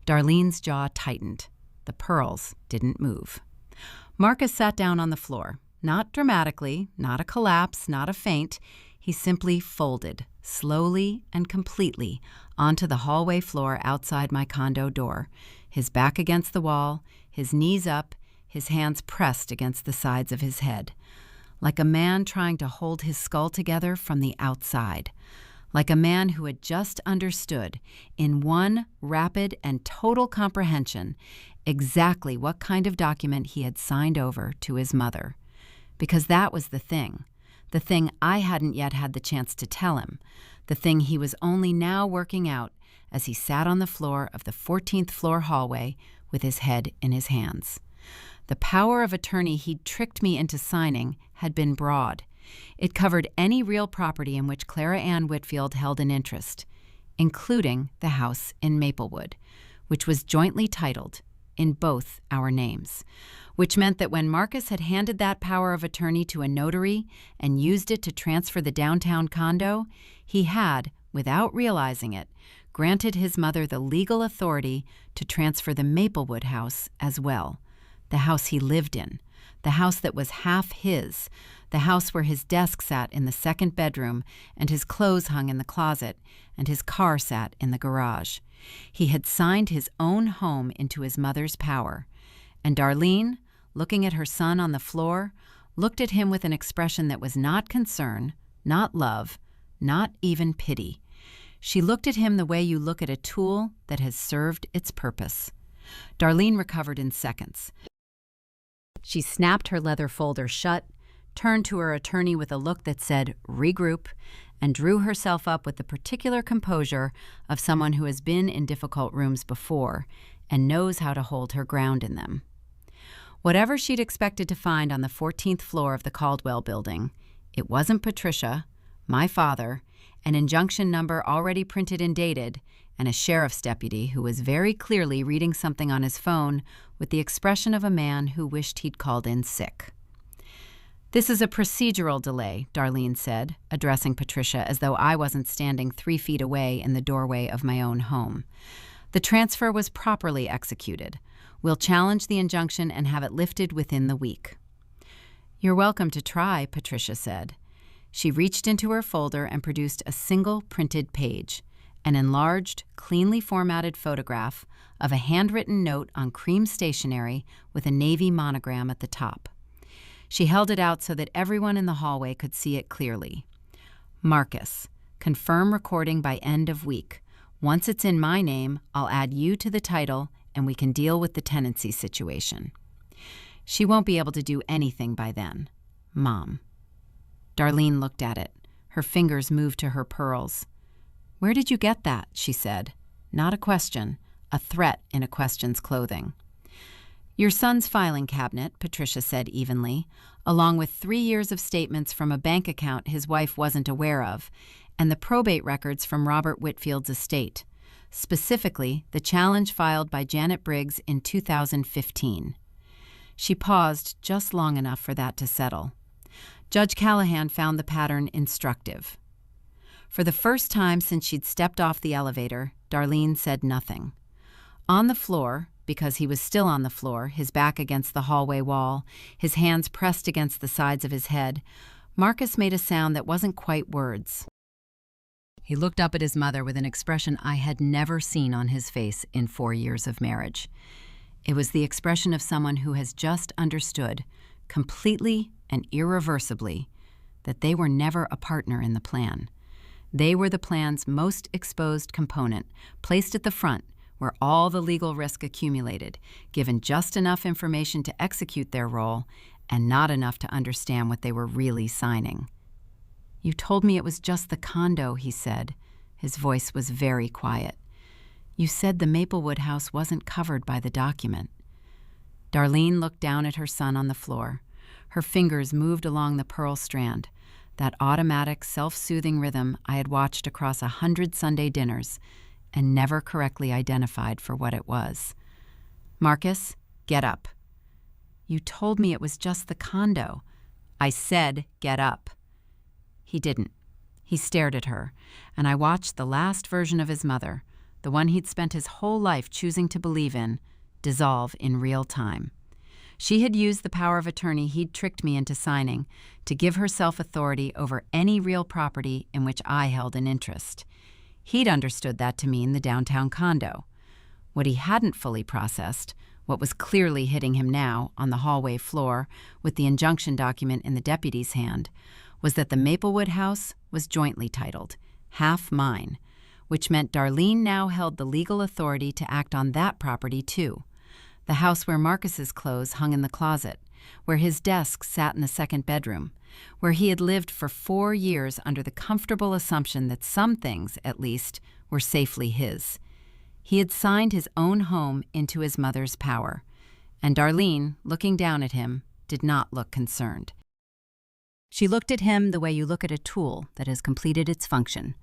Darlene's jaw tightened. The pearls didn't move. Marcus sat down on the floor. Not dramatically, not a collapse, not a faint. He simply folded, slowly and completely, onto the hallway floor outside my condo door, his back against the wall, his knees up, his hands pressed against the sides of his head. Like a man trying to hold his skull together from the outside. Like a man who had just understood, in one rapid and total comprehension, exactly what kind of document he had signed over to his mother. Because that was the thing I hadn't yet had the chance to tell him, the thing he was only now working out as he sat on the floor of the 14th floor hallway with his head in his hands. The power of attorney he'd tricked me into signing had been broad. It covered any real property in which Clara Ann Whitfield held an interest, including the house in Maplewood, which was jointly titled in both our names, which meant that when Marcus had handed that power of attorney to a notary and used it to transfer the downtown condo, he had, without realizing it, granted his mother the legal authority to transfer the Maplewood house as well, the house he lived in, the house that was half his, the house where his desk sat in the second bedroom and his clothes hung in the closet and his car sat in the garage. He had signed his own home into his mother's power. And Darlene, looking at her son on the floor, looked at him with an expression that was not concern, not love, not even pity. She looked at him the way you look at a tool that has served its purpose. Darlene recovered in seconds. She snapped her leather folder shut, turned to her attorney with a look that said, "Regroup," and drew herself up with the particular composure of someone who has been in difficult rooms before and knows how to hold her ground in them. Whatever she'd expected to find on the 14th floor of the Caldwell building, it wasn't Patricia, my father, an injunction number already printed and dated, and a sheriff's deputy who was very clearly reading something on his phone with the expression of a man who wished he'd called in sick. "This is a procedural delay," Darlene said, addressing Patricia as though I wasn't standing 3 feet away in the doorway of my own home. "The transfer was properly executed. We'll challenge the injunction and have it lifted within the week." "You're welcome to try," Patricia said. She reached into her folder and produced a single printed page. an enlarged, cleanly formatted photograph of a handwritten note on cream stationery with a navy monogram at the top. She held it out so that everyone in the hallway could see it clearly. Marcus, confirm recording by end of week. Once it's in my name, I'll add you to the title and we can deal with the tenancy situation. She won't be able to do anything by then. Mom. Darlene looked at it. Her fingers moved to her pearls. "Where did you get that?" she said. Not a question, a threat in a question's clothing. "Your son's filing cabinet," Patricia said evenly, along with 3 years of statements from a bank account his wife wasn't aware of, and the probate records from Robert Whitfield's estate, specifically the challenge filed by Janet Briggs in 2015. She paused just long enough for that to settle. Judge Callahan found the pattern instructive. For the first time since she'd stepped off the elevator, Darlene said nothing. On the floor, because he was still on the floor, his back against the hallway wall, his hands pressed against the sides of his head, Marcus made a sound that wasn't quite words. He looked up at his mother with an expression I had never seen on his face in 4 years of marriage. It was the expression of someone who has just understood, completely and irreversibly, that they were never a partner in the plan. They were the plan's most exposed component, placed at the front, where all the legal risk accumulated, given just enough information to execute their role, and not enough to understand what they were really signing. "You told me it was just the condo," he said. His voice was very quiet. "You said the Maplewood house wasn't covered by the document." Darlene looked down at her son on the floor. Her fingers moved along the pearl strand, that automatic, self-soothing rhythm I had watched across 100 Sunday dinners and never correctly identified for what it was. "Marcus, get up." "You told me it was just the condo." "I said get up." He didn't. He stared at her, and I watched the last version of his mother, the one he'd spent his whole life choosing to believe in, dissolve in real time. She had used the power of attorney he'd tricked me into signing to give herself authority over any real property in which I held an interest. He'd understood that to mean the downtown condo. What he hadn't fully processed, what was clearly hitting him now on the hallway floor with the injunction document in the deputy's hand, was that the Maplewood house was jointly titled, half mine, which meant Darlene now held the legal authority to act on that property too. The house where Marcus's clothes hung in the closet, where his desk sat in the second bedroom, where he had lived for 4 years under the comfortable assumption that some things, at least, were safely his. He had signed his own home into his mother's power, and Darlene, looking down at him, did not look concerned. She looked at him the way you look at a tool that has completed its function,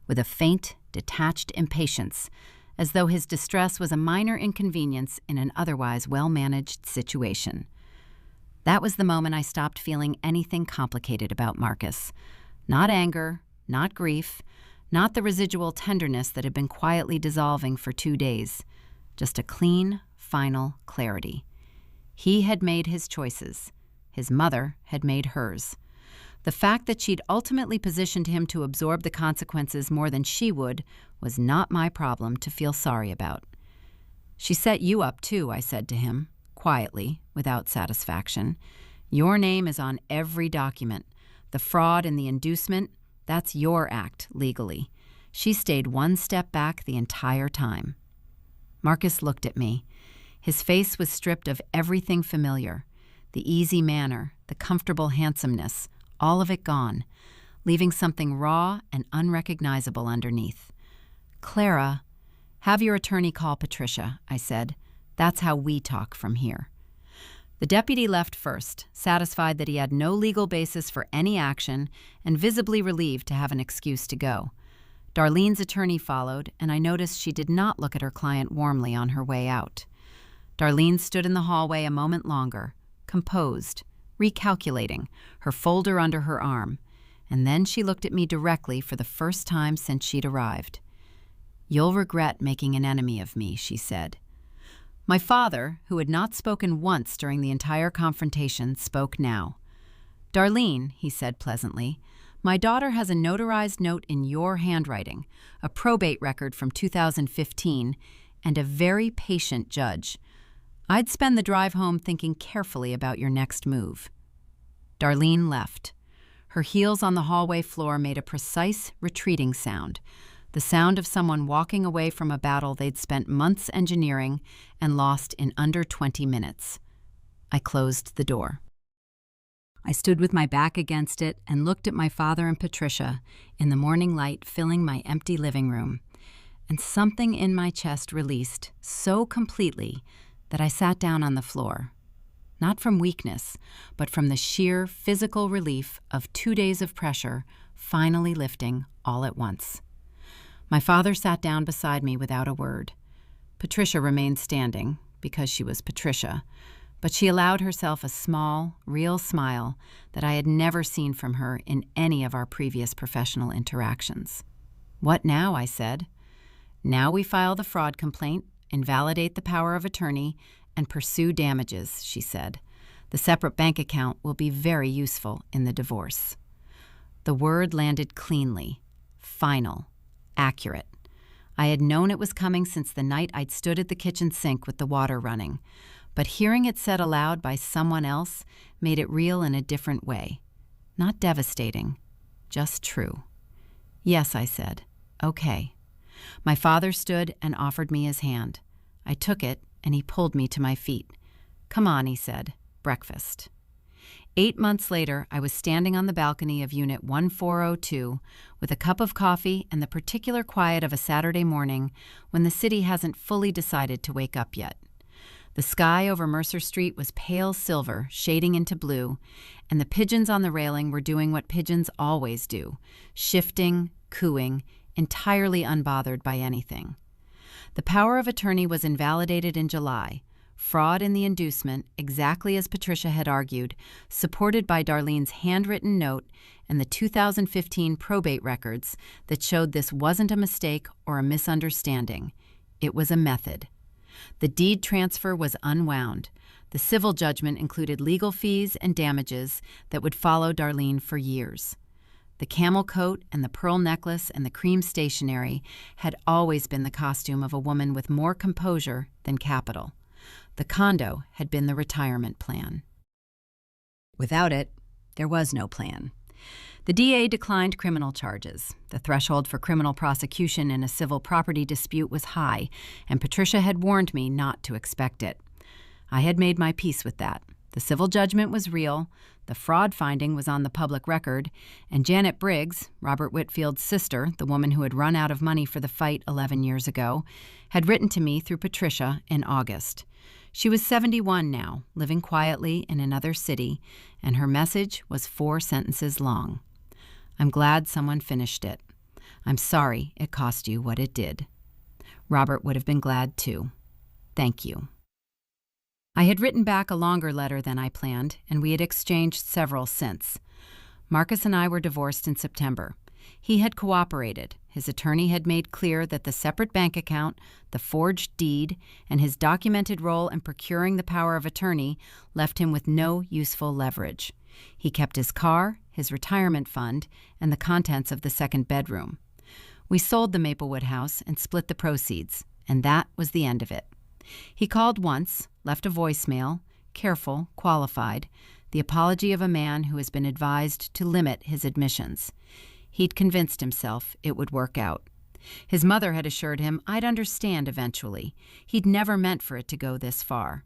with a faint, detached impatience, as though his distress was a minor inconvenience in an otherwise well-managed situation. That was the moment I stopped feeling anything complicated about Marcus. Not anger, not grief, not the residual tenderness that had been quietly dissolving for 2 days. Just a clean, final clarity. He had made his choices. His mother had made hers. The fact that she'd ultimately positioned him to absorb the consequences more than she would was not my problem to feel sorry about. "She set you up too," I said to him, quietly, without satisfaction. "Your name is on every document. The fraud and the inducement, that's your act, legally. She stayed 1 step back the entire time." Marcus looked at me. His face was stripped of everything familiar, the easy manner, the comfortable handsomeness, all of it gone, leaving something raw and unrecognizable underneath. "Clara, have your attorney call Patricia," I said. "That's how we talk from here." The deputy left first, satisfied that he had no legal basis for any action and visibly relieved to have an excuse to go. Darlene's attorney followed, and I noticed she did not look at her client warmly on her way out. Darlene stood in the hallway a moment longer, composed, recalculating, her folder under her arm, and then she looked at me directly for the first time since she'd arrived. "You'll regret making an enemy of me," she said. My father, who had not spoken once during the entire confrontation, spoke now. "Darlene," he said pleasantly, My daughter has a notarized note in your handwriting, a probate record from 2015, and a very patient judge. I'd spend the drive home thinking carefully about your next move." Darlene left. Her heels on the hallway floor made a precise, retreating sound, the sound of someone walking away from a battle they'd spent months engineering and lost in under 20 minutes. I closed the door. I stood with my back against it and looked at my father and Patricia in the morning light filling my empty living room, and something in my chest released so completely that I sat down on the floor. Not from weakness, but from the sheer physical relief of 2 days of pressure finally lifting all at once. My father sat down beside me without a word. Patricia remained standing, because she was Patricia, but she allowed herself a small, real smile that I had never seen from her in any of our previous professional interactions. "What now?" I said. "Now we file the fraud complaint, invalidate the power of attorney, and pursue damages," she said. "The separate bank account will be very useful in the divorce." The word landed cleanly, final, accurate. I had known it was coming since the night I'd stood at the kitchen sink with the water running, but hearing it said aloud by someone else made it real in a different way. Not devastating, just true. "Yes," I said. "Okay." My father stood and offered me his hand. I took it, and he pulled me to my feet. "Come on," he said. "Breakfast." 8 months later, I was standing on the balcony of Unit 1402 with a cup of coffee and the particular quiet of a Saturday morning when the city hasn't fully decided to wake up yet. The sky over Mercer Street was pale silver, shading into blue, and the pigeons on the railing were doing what pigeons always do, shifting, cooing, entirely unbothered by anything. The power of attorney was invalidated in July, fraud in the inducement, exactly as Patricia had argued, supported by Darlene's handwritten note and the 2015 probate records that showed this wasn't a mistake or a misunderstanding. It was a method. The deed transfer was unwound. The civil judgment included legal fees and damages that would follow Darlene for years. The camel coat and the pearl necklace and the cream stationery had always been the costume of a woman with more composure than capital. The condo had been the retirement plan. Without it, there was no plan. The DA declined criminal charges. The threshold for criminal prosecution in a civil property dispute was high, and Patricia had warned me not to expect it. I had made my peace with that. The civil judgment was real, the fraud finding was on the public record, and Janet Briggs, Robert Whitfield's sister, the woman who had run out of money for the fight 11 years ago, had written to me through Patricia in August. She was 71 now, living quietly in another city, and her message was 4 sentences long. "I'm glad someone finished it. I'm sorry it cost you what it did. Robert would have been glad too. Thank you." I had written back a longer letter than I planned, and we had exchanged several since. Marcus and I were divorced in September. He had cooperated. His attorney had made clear that the separate bank account, the forged deed, and his documented role in procuring the power of attorney left him with no useful leverage. He kept his car, his retirement fund, and the contents of the second bedroom. We sold the Maplewood house and split the proceeds, and that was the end of it. He called once, left a voicemail, careful, qualified, the apology of a man who has been advised to limit his admissions. He'd convinced himself it would work out. His mother had assured him I'd understand eventually. He'd never meant for it to go this far.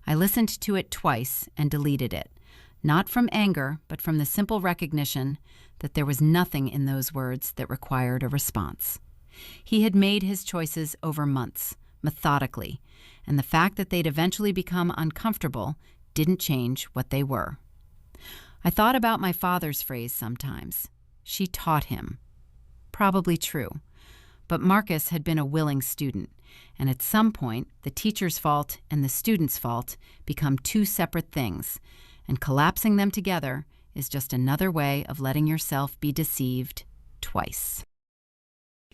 I listened to it twice and deleted it, not from anger, but from the simple recognition that there was nothing in those words that required a response. He had made his choices over months, methodically, and the fact that they'd eventually become uncomfortable didn't change what they were. I thought about my father's phrase sometimes. She taught him. Probably true. But Marcus had been a willing student, and at some point, the teacher's fault and the student's fault become 2 separate things, and collapsing them together is just another way of letting yourself be deceived twice.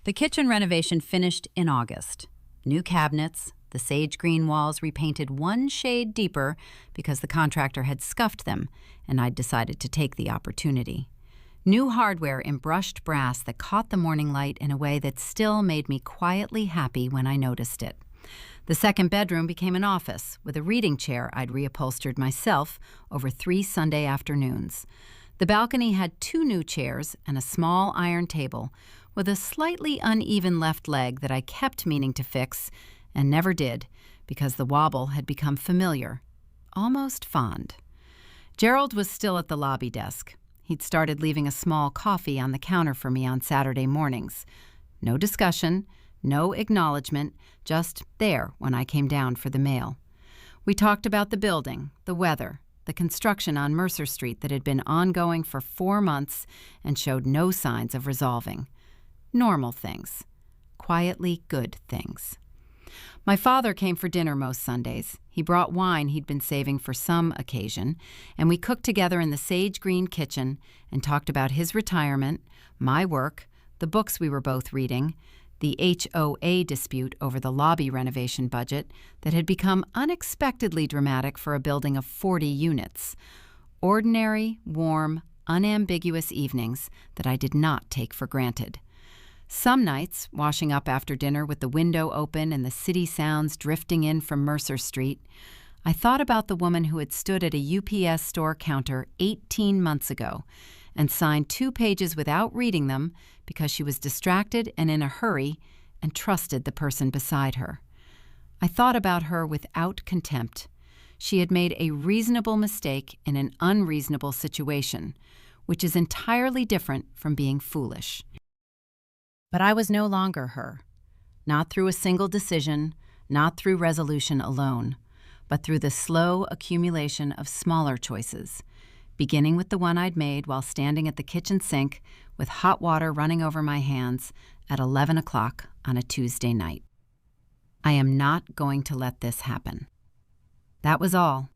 The kitchen renovation finished in August. New cabinets, the sage green walls repainted 1 shade deeper because the contractor had scuffed them, and I'd decided to take the opportunity. New hardware in brushed brass that caught the morning light in a way that still made me quietly happy when I noticed it. The second bedroom became an office with a reading chair I'd reupholstered myself over 3 Sunday afternoons. The balcony had 2 new chairs and a small iron table with a slightly uneven left leg that I kept meaning to fix and never did because the wobble had become familiar, almost fond. Gerald was still at the lobby desk. He'd started leaving a small coffee on the counter for me on Saturday mornings. No discussion, no acknowledgement, just there when I came down for the mail. We talked about the building, the weather, the construction on Mercer Street that had been ongoing for 4 months and showed no signs of resolving. Normal things. Quietly good things. My father came for dinner most Sundays. He brought wine he'd been saving for some occasion, and we cooked together in the sage green kitchen and talked about his retirement, my work, the books we were both reading, the HOA dispute over the lobby renovation budget that had become unexpectedly dramatic for a building of 40 units. Ordinary, warm, unambiguous evenings that I did not take for granted. Some nights, washing up after dinner with the window open and the city sounds drifting in from Mercer Street, I thought about the woman who had stood at a UPS store counter 18 months ago and signed 2 pages without reading them because she was distracted and in a hurry and trusted the person beside her. I thought about her without contempt. She had made a reasonable mistake in an unreasonable situation, which is entirely different from being foolish. But I was no longer her, not through a single decision, not through resolution alone, but through the slow accumulation of smaller choices, beginning with the one I'd made while standing at the kitchen sink with hot water running over my hands at 11 o'clock on a Tuesday night. I am not going to let this happen. That was all.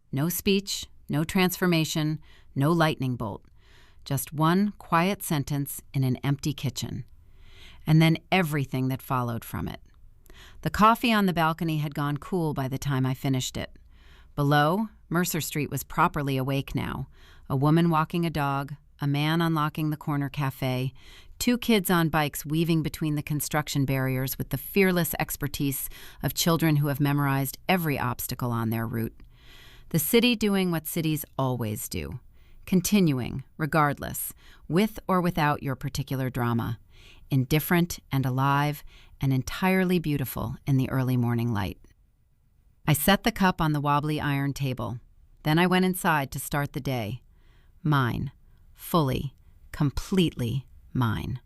No speech, no transformation, no lightning bolt. Just one quiet sentence in an empty kitchen. And then everything that followed from it. The coffee on the balcony had gone cool by the time I finished it. Below, Mercer Street was properly awake now. A woman walking a dog, a man unlocking the corner cafe, 2 kids on bikes weaving between the construction barriers with the fearless expertise of children who have memorized every obstacle on their route. The city doing what cities always do, continuing, regardless, with or without your particular drama. Indifferent and alive and entirely beautiful in the early morning light. I set the cup on the wobbly iron table. Then I went inside to start the day. Mine. Fully, completely mine.